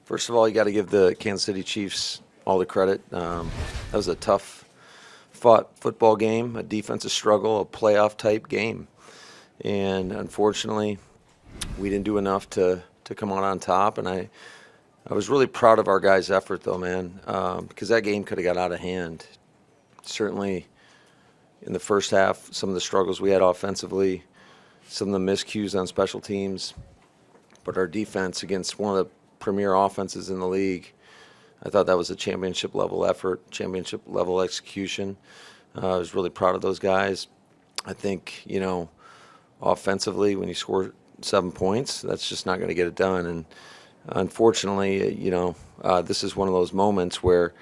First of all, you got to give the Kansas City Chiefs all the credit. That was a tough fought football game, a defensive struggle, a playoff type game. And unfortunately, we didn't do enough to come out on top. And I was really proud of our guys' effort, though, man, because that game could have got out of hand. Certainly in the first half, some of the struggles we had offensively, some of the miscues on special teams, but our defense against one of the premier offenses in the league, I thought that was a championship-level effort, championship-level execution. I was really proud of those guys. I think, offensively, when you score 7 points, that's just not going to get it done. And unfortunately, this is one of those moments where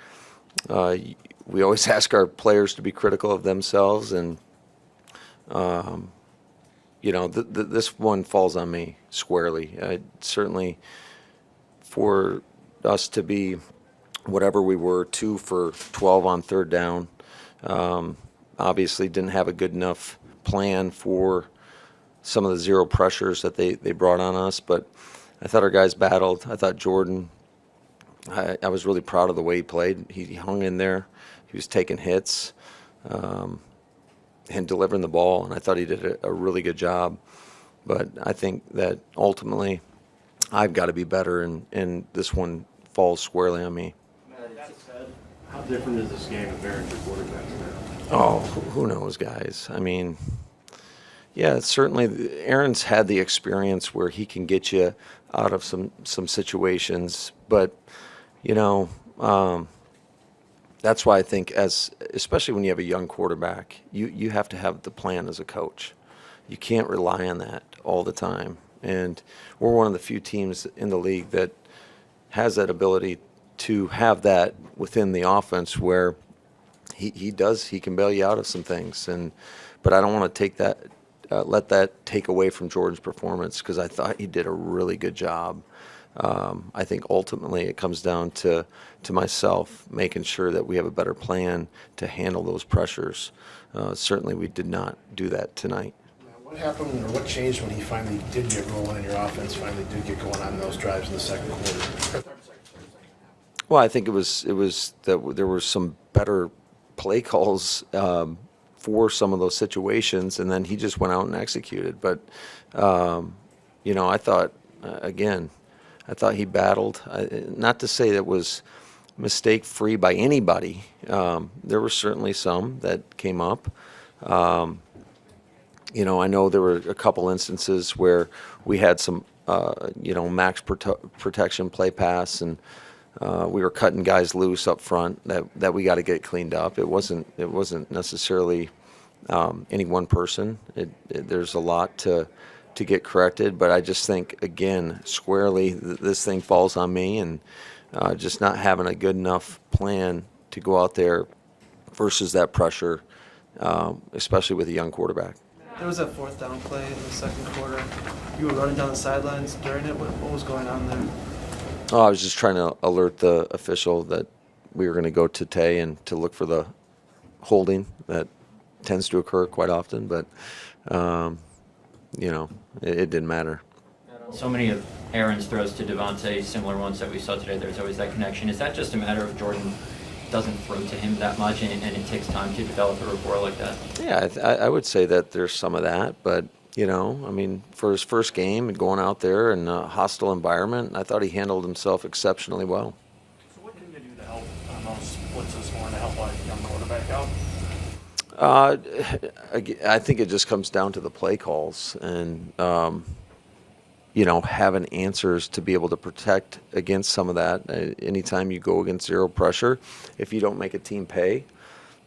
we always ask our players to be critical of themselves, and this one falls on me squarely. Certainly, for us to be whatever we were, 2 for 12 on third down, obviously didn't have a good enough plan for some of the zero pressures that they brought on us. But I thought our guys battled. I thought Jordan, I was really proud of the way he played. He hung in there. He was taking hits and delivering the ball, and I thought he did a really good job. But I think that ultimately I've got to be better, and this one falls squarely on me. That said, how different is this game if Aaron's your quarterback now? Oh, who knows, guys? I mean, yeah, certainly Aaron's had the experience where he can get you out of some situations, but that's why I think, especially when you have a young quarterback, you have to have the plan as a coach. You can't rely on that all the time. And we're one of the few teams in the league that has that ability to have that within the offense where he can bail you out of some things. But I don't want to take that, let that take away from Jordan's performance, because I thought he did a really good job. I think ultimately it comes down to myself making sure that we have a better plan to handle those pressures. Certainly we did not do that tonight. What happened, or what changed when he finally did get rolling and your offense finally did get going on those drives in the second quarter? Well, I think it was that there were some better play calls for some of those situations, and then he just went out and executed. But I thought I thought he battled. Not to say that it was mistake-free by anybody. There were certainly some that came up. I know there were a couple instances where we had some, max protection play pass, and we were cutting guys loose up front that we got to get cleaned up. It wasn't necessarily any one person. There's a lot to get corrected, but I just think, again, squarely, this thing falls on me, and just not having a good enough plan to go out there versus that pressure, especially with a young quarterback. There was a fourth down play in the second quarter. You were running down the sidelines during it. What was going on there? Oh, I was just trying to alert the official that we were going to go to Tay and to look for the holding that tends to occur quite often, but it didn't matter. So many of Aaron's throws to Devontae, similar ones that we saw today, there's always that connection. Is that just a matter of Jordan doesn't throw to him that much, and it takes time to develop a rapport like that? Yeah, I would say that there's some of that, but for his first game and going out there in a hostile environment, I thought he handled himself exceptionally well. So what can you do to help on those splits this morning to help a young quarterback out? I think it just comes down to the play calls and, having answers to be able to protect against some of that. Anytime you go against zero pressure, if you don't make a team pay,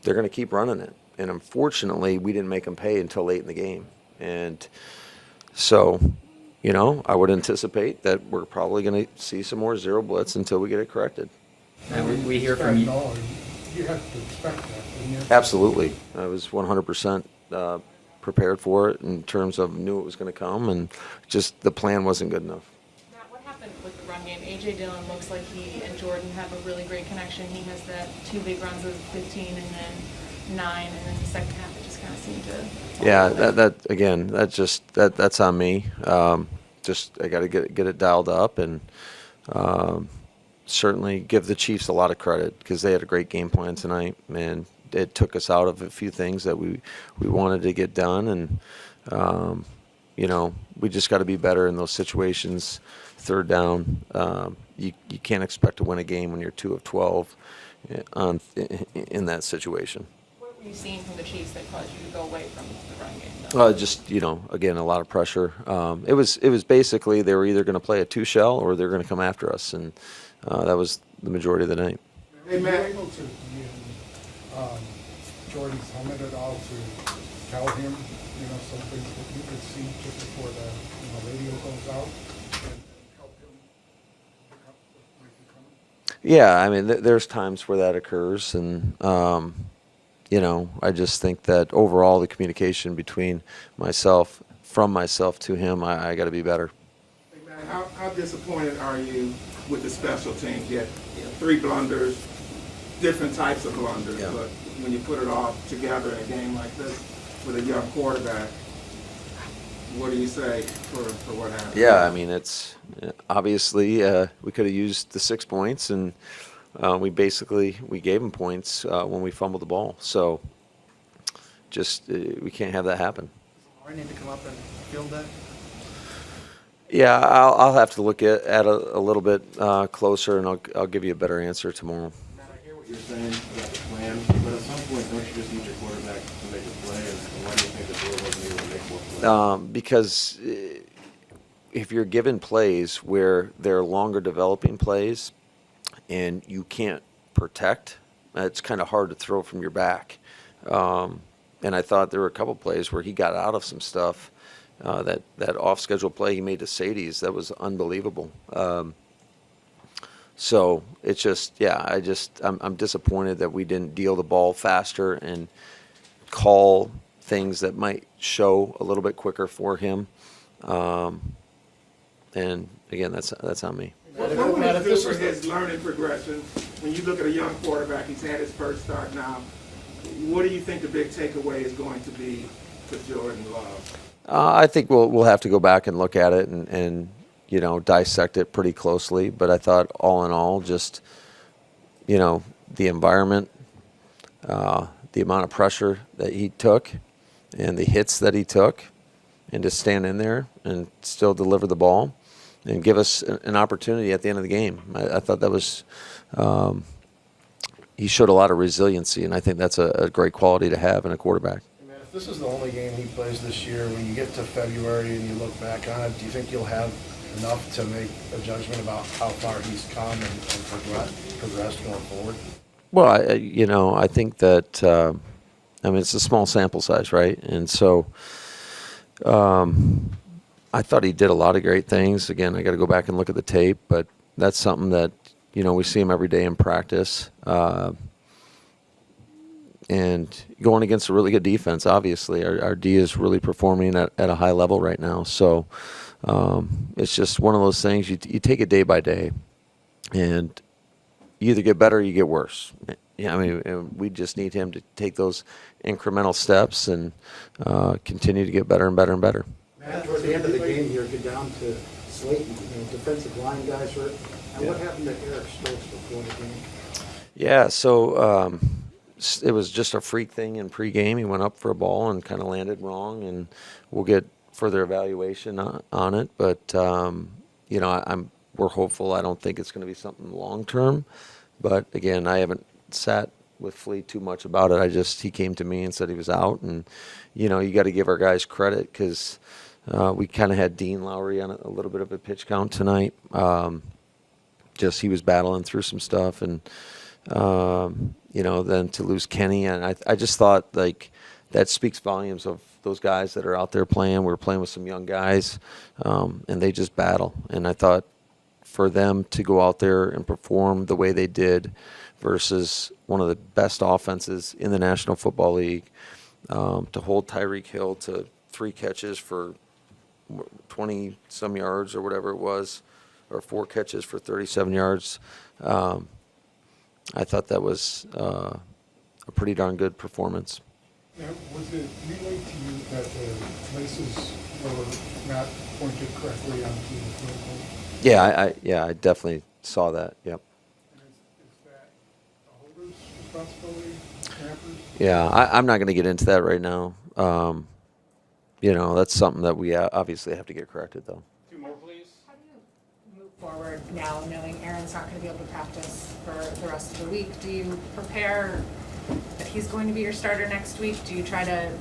they're going to keep running it. And unfortunately, we didn't make them pay until late in the game. And so, I would anticipate that we're probably going to see some more zero blitz until we get it corrected. And we hear from you. You have to expect that, didn't you? Absolutely. I was 100% prepared for it in terms of knew it was going to come, and just the plan wasn't good enough. Matt, what happened with the run game? A.J. Dillon looks like he and Jordan have a really great connection. He has that 2 big runs of 15 and then 9, and then the second half it just kind of seemed to. Yeah, that's on me. I got to get it dialed up, and certainly give the Chiefs a lot of credit because they had a great game plan tonight, and it took us out of a few things that we wanted to get done, and we just got to be better in those situations. Third down, you can't expect to win a game when you're 2 of 12 in that situation. What were you seeing from the Chiefs that caused you to go away from the run game, though? Just again, a lot of pressure. It was basically they were either going to play a 2-shell or they're going to come after us, and that was the majority of the night. Hey, Matt. Were you able to Jordan's helmet at all to tell him, some things that you could see just before the radio goes out and help him pick up what might be coming? Yeah, I mean, there's times where that occurs, and I just think that overall the communication between from myself to him, I got to be better. Hey man, how disappointed are you with the special teams? You had 3 blunders, different types of blunders, Yeah. but when you put it all together in a game like this with a young quarterback, what do you say for what happened? Yeah, I mean, it's obviously we could have used the 6 points, and we gave them points when we fumbled the ball. So just we can't have that happen. I need to come up and field that. Yeah, I'll have to look at it a little bit closer, and I'll give you a better answer tomorrow. Matt, I hear what you're saying about the plan, but at some point, don't you just need your quarterback to make a play? And why do you think that Jordan wasn't able to make more plays? Because if you're given plays where they're longer developing plays and you can't protect, it's kind of hard to throw from your back. And I thought there were a couple plays where he got out of some stuff. That off-schedule play he made to Sadie's, that was unbelievable. So it's just, I'm disappointed that we didn't deal the ball faster and call things that might show a little bit quicker for him. And again, that's on me. What will it do for his learning progression? When you look at a young quarterback, he's had his first start now. What do you think the big takeaway is going to be for Jordan Love? I think we'll have to go back and look at it and dissect it pretty closely. But I thought all in all, just the environment, the amount of pressure that he took, and the hits that he took, and to stand in there and still deliver the ball and give us an opportunity at the end of the game. I thought that was he showed a lot of resiliency, and I think that's a great quality to have in a quarterback. Hey, man, if this is the only game he plays this year, when you get to February and you look back on it, do you think you'll have enough to make a judgment about how far he's come and progressed going forward? Well, I think that it's a small sample size, right? And so I thought he did a lot of great things. Again, I got to go back and look at the tape, but that's something that we see him every day in practice. And going against a really good defense, obviously. Our D is really performing at a high level right now. So it's just one of those things, you take it day by day. And you either get better or you get worse. We just need him to take those incremental steps and continue to get better and better and better. Matt, towards the end of the game here, get down to Slayton, defensive line guys hurt. And what happened to Eric Stokes before the game? Yeah, so it was just a freak thing in pregame. He went up for a ball and kind of landed wrong, and we'll get further evaluation on it. But we're hopeful. I don't think it's going to be something long term. But again, I haven't sat with Flea too much about it. He came to me and said he was out, and you got to give our guys credit because we kind of had Dean Lowry on a little bit of a pitch count tonight. He was battling through some stuff, and then to lose Kenny, and I just thought that speaks volumes of those guys that are out there playing. We're playing with some young guys, and they just battle. And I thought for them to go out there and perform the way they did versus one of the best offenses in the National Football League, to hold Tyreek Hill to 3 catches for 20-some yards or whatever it was, or 4 catches for 37 yards. I thought that was a pretty darn good performance. Now, was it relayed to you that the places were not pointed correctly onto the field goal? Yeah, I definitely saw that. Yep. responsibility, snappers? Yeah, I'm not going to get into that right now. That's something that we obviously have to get corrected, though. Two more, please. How do you move forward now, knowing Aaron's not going to be able to practice for the rest of the week? Do you prepare that he's going to be your starter next week? Do you try to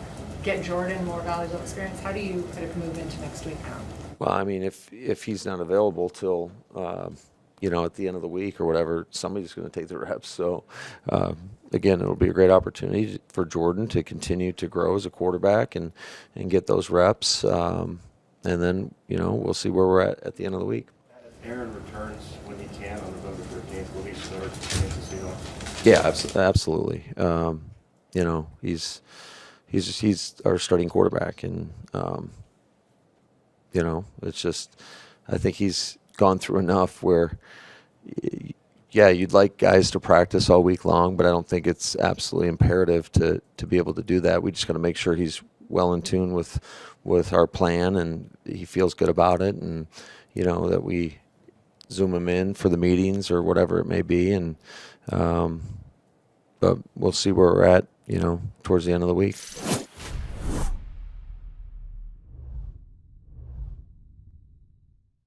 get Jordan more valuable experience? How do you kind of move into next week now? Well, I mean, if he's not available till at the end of the week or whatever, somebody's going to take the reps. So again, it'll be a great opportunity for Jordan to continue to grow as a quarterback and get those reps. And then we'll see where we're at the end of the week. If Aaron returns when he can on November 13th, will he start against the Seahawks? Yeah, absolutely. He's our starting quarterback, and it's just, I think he's gone through enough where, yeah, you'd like guys to practice all week long, but I don't think it's absolutely imperative to be able to do that. We just got to make sure he's well in tune with our plan and he feels good about it, and that we zoom him in for the meetings or whatever it may be, and but we'll see where we're at towards the end of the week.